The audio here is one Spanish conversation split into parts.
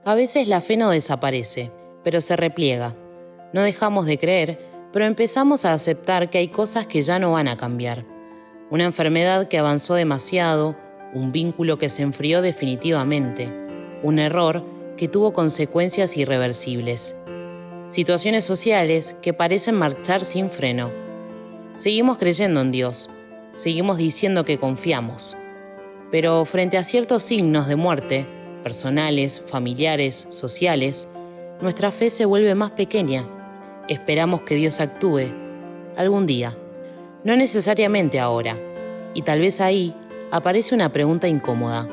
A veces la fe no desaparece, pero se repliega. No dejamos de creer, pero empezamos a aceptar que hay cosas que ya no van a cambiar. Una enfermedad que avanzó demasiado, un vínculo que se enfrió definitivamente, un error que tuvo consecuencias irreversibles. Situaciones sociales que parecen marchar sin freno. Seguimos creyendo en Dios, seguimos diciendo que confiamos, pero frente a ciertos signos de muerte, personales, familiares, sociales, nuestra fe se vuelve más pequeña. Esperamos que Dios actúe algún día, no necesariamente ahora, y tal vez ahí aparece una pregunta incómoda.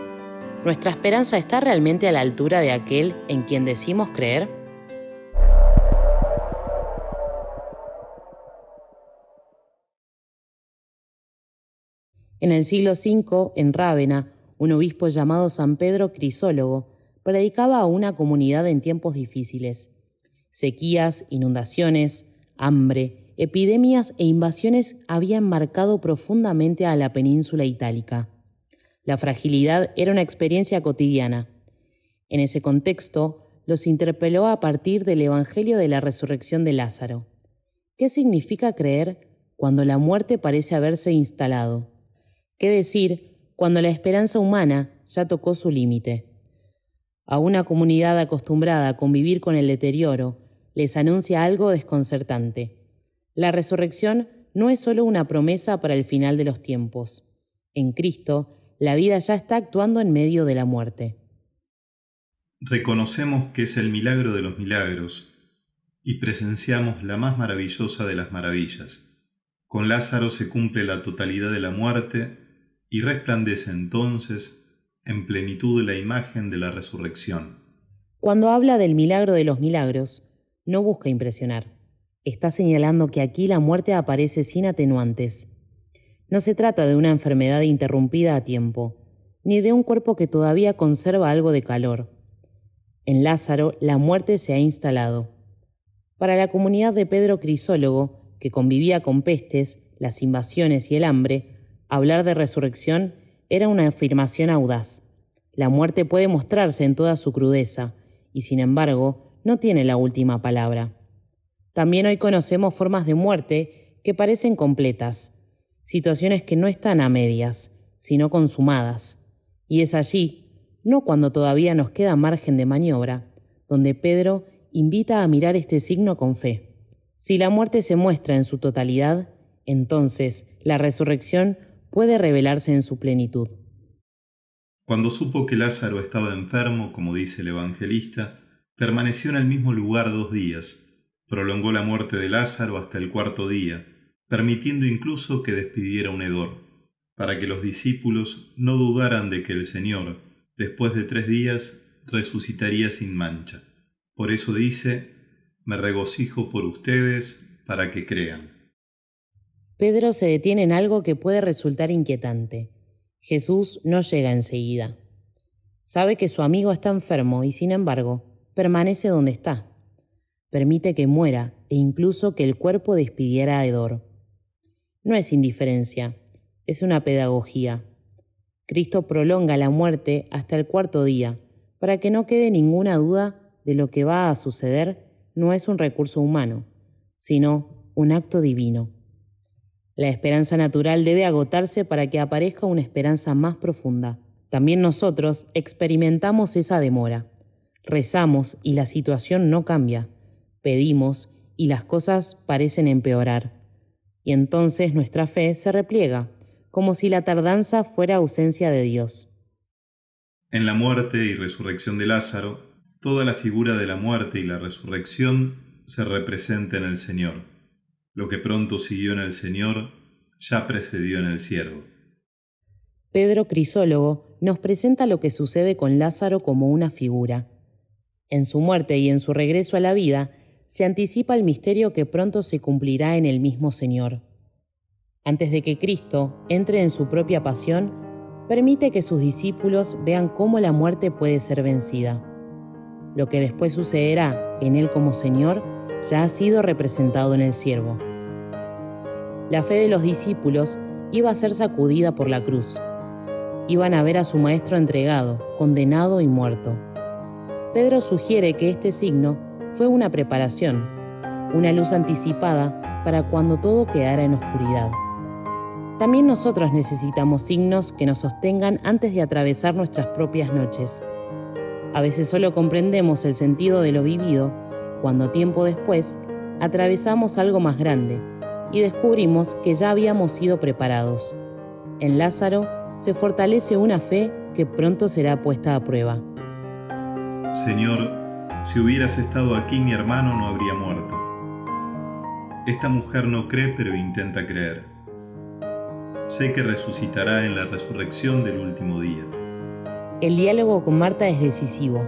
¿Nuestra esperanza está realmente a la altura de aquel en quien decimos creer? En el siglo V, en Rávena, un obispo llamado San Pedro Crisólogo predicaba a una comunidad en tiempos difíciles. Sequías, inundaciones, hambre, epidemias e invasiones habían marcado profundamente a la península itálica. La fragilidad era una experiencia cotidiana. En ese contexto, los interpeló a partir del Evangelio de la resurrección de Lázaro. ¿Qué significa creer cuando la muerte parece haberse instalado? ¿Qué decir cuando la esperanza humana ya tocó su límite? A una comunidad acostumbrada a convivir con el deterioro, les anuncia algo desconcertante. La resurrección no es solo una promesa para el final de los tiempos. En Cristo, la vida ya está actuando en medio de la muerte. Reconocemos que es el milagro de los milagros y presenciamos la más maravillosa de las maravillas. Con Lázaro se cumple la totalidad de la muerte y resplandece entonces en plenitud la imagen de la resurrección. Cuando habla del milagro de los milagros, no busca impresionar. Está señalando que aquí la muerte aparece sin atenuantes. No se trata de una enfermedad interrumpida a tiempo, ni de un cuerpo que todavía conserva algo de calor. En Lázaro, la muerte se ha instalado. Para la comunidad de Pedro Crisólogo, que convivía con pestes, las invasiones y el hambre, hablar de resurrección era una afirmación audaz. La muerte puede mostrarse en toda su crudeza, y sin embargo, no tiene la última palabra. También hoy conocemos formas de muerte que parecen completas, situaciones que no están a medias, sino consumadas. Y es allí, no cuando todavía nos queda margen de maniobra, donde Pedro invita a mirar este signo con fe. Si la muerte se muestra en su totalidad, entonces la resurrección puede revelarse en su plenitud. Cuando supo que Lázaro estaba enfermo, como dice el evangelista, permaneció en el mismo lugar 2 días. Prolongó la muerte de Lázaro hasta el 4.º día, permitiendo incluso que despidiera un hedor, para que los discípulos no dudaran de que el Señor, después de 3 días, resucitaría sin mancha. Por eso dice: me regocijo por ustedes para que crean. Pedro se detiene en algo que puede resultar inquietante. Jesús no llega enseguida. Sabe que su amigo está enfermo y, sin embargo, permanece donde está. Permite que muera e incluso que el cuerpo despidiera a hedor. No es indiferencia, es una pedagogía. Cristo prolonga la muerte hasta el 4.º día, para que no quede ninguna duda de lo que va a suceder no es un recurso humano, sino un acto divino. La esperanza natural debe agotarse para que aparezca una esperanza más profunda. También nosotros experimentamos esa demora. Rezamos y la situación no cambia. Pedimos y las cosas parecen empeorar. Y entonces nuestra fe se repliega, como si la tardanza fuera ausencia de Dios. En la muerte y resurrección de Lázaro, toda la figura de la muerte y la resurrección se representa en el Señor. Lo que pronto siguió en el Señor, ya precedió en el siervo. Pedro Crisólogo nos presenta lo que sucede con Lázaro como una figura. En su muerte y en su regreso a la vida, se anticipa el misterio que pronto se cumplirá en el mismo Señor. Antes de que Cristo entre en su propia pasión, permite que sus discípulos vean cómo la muerte puede ser vencida. Lo que después sucederá en Él como Señor ya ha sido representado en el siervo. La fe de los discípulos iba a ser sacudida por la cruz. Iban a ver a su maestro entregado, condenado y muerto. Pedro sugiere que este signo fue una preparación, una luz anticipada para cuando todo quedara en oscuridad. También nosotros necesitamos signos que nos sostengan antes de atravesar nuestras propias noches. A veces solo comprendemos el sentido de lo vivido cuando tiempo después atravesamos algo más grande y descubrimos que ya habíamos sido preparados. En Lázaro se fortalece una fe que pronto será puesta a prueba. Señor, si hubieras estado aquí, mi hermano no habría muerto. Esta mujer no cree, pero intenta creer. Sé que resucitará en la resurrección del último día. El diálogo con Marta es decisivo.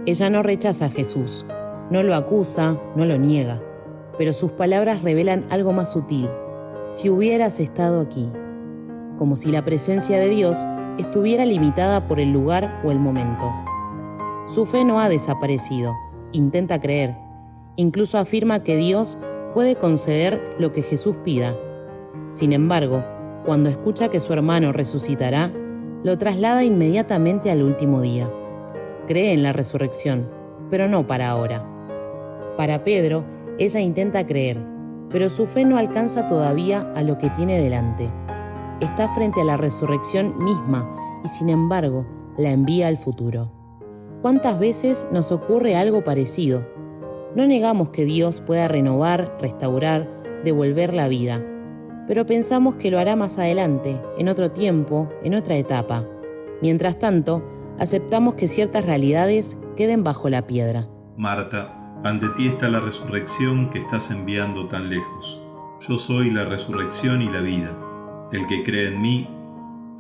Ella no rechaza a Jesús, no lo acusa, no lo niega, pero sus palabras revelan algo más sutil. Si hubieras estado aquí, como si la presencia de Dios estuviera limitada por el lugar o el momento. Su fe no ha desaparecido, intenta creer, incluso afirma que Dios puede conceder lo que Jesús pida. Sin embargo, cuando escucha que su hermano resucitará, lo traslada inmediatamente al último día. Cree en la resurrección, pero no para ahora. Para Pedro, ella intenta creer, pero su fe no alcanza todavía a lo que tiene delante. Está frente a la resurrección misma y sin embargo la envía al futuro. ¿Cuántas veces nos ocurre algo parecido? No negamos que Dios pueda renovar, restaurar, devolver la vida, pero pensamos que lo hará más adelante, en otro tiempo, en otra etapa. Mientras tanto, aceptamos que ciertas realidades queden bajo la piedra. Marta, ante ti está la resurrección que estás enviando tan lejos. Yo soy la resurrección y la vida. El que cree en mí,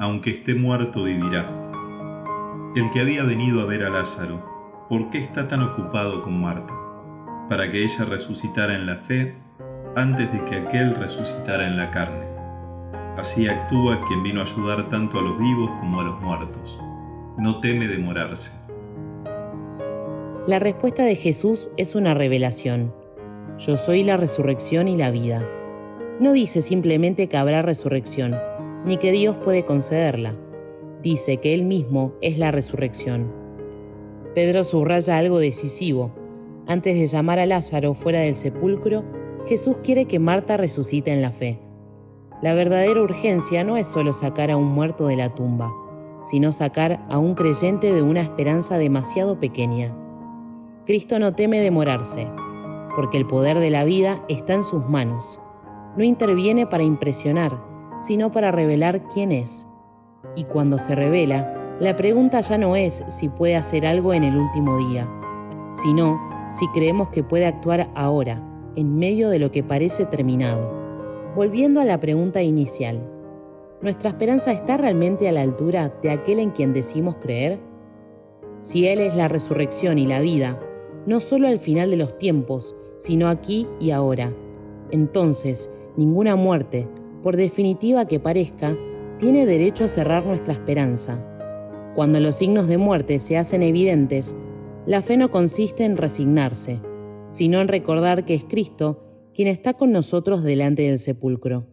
aunque esté muerto, vivirá. El que había venido a ver a Lázaro, ¿por qué está tan ocupado con Marta? Para que ella resucitara en la fe antes de que aquel resucitara en la carne. Así actúa quien vino a ayudar tanto a los vivos como a los muertos. No teme demorarse. La respuesta de Jesús es una revelación. Yo soy la resurrección y la vida. No dice simplemente que habrá resurrección, ni que Dios puede concederla. Dice que Él mismo es la resurrección. Pedro subraya algo decisivo. Antes de llamar a Lázaro fuera del sepulcro, Jesús quiere que Marta resucite en la fe. La verdadera urgencia no es solo sacar a un muerto de la tumba, sino sacar a un creyente de una esperanza demasiado pequeña. Cristo no teme demorarse, porque el poder de la vida está en sus manos. No interviene para impresionar, sino para revelar quién es. Y cuando se revela, la pregunta ya no es si puede hacer algo en el último día, sino si creemos que puede actuar ahora, en medio de lo que parece terminado. Volviendo a la pregunta inicial, ¿nuestra esperanza está realmente a la altura de aquel en quien decimos creer? Si Él es la resurrección y la vida, no solo al final de los tiempos, sino aquí y ahora, entonces ninguna muerte, por definitiva que parezca, tiene derecho a cerrar nuestra esperanza. Cuando los signos de muerte se hacen evidentes, la fe no consiste en resignarse, sino en recordar que es Cristo quien está con nosotros delante del sepulcro.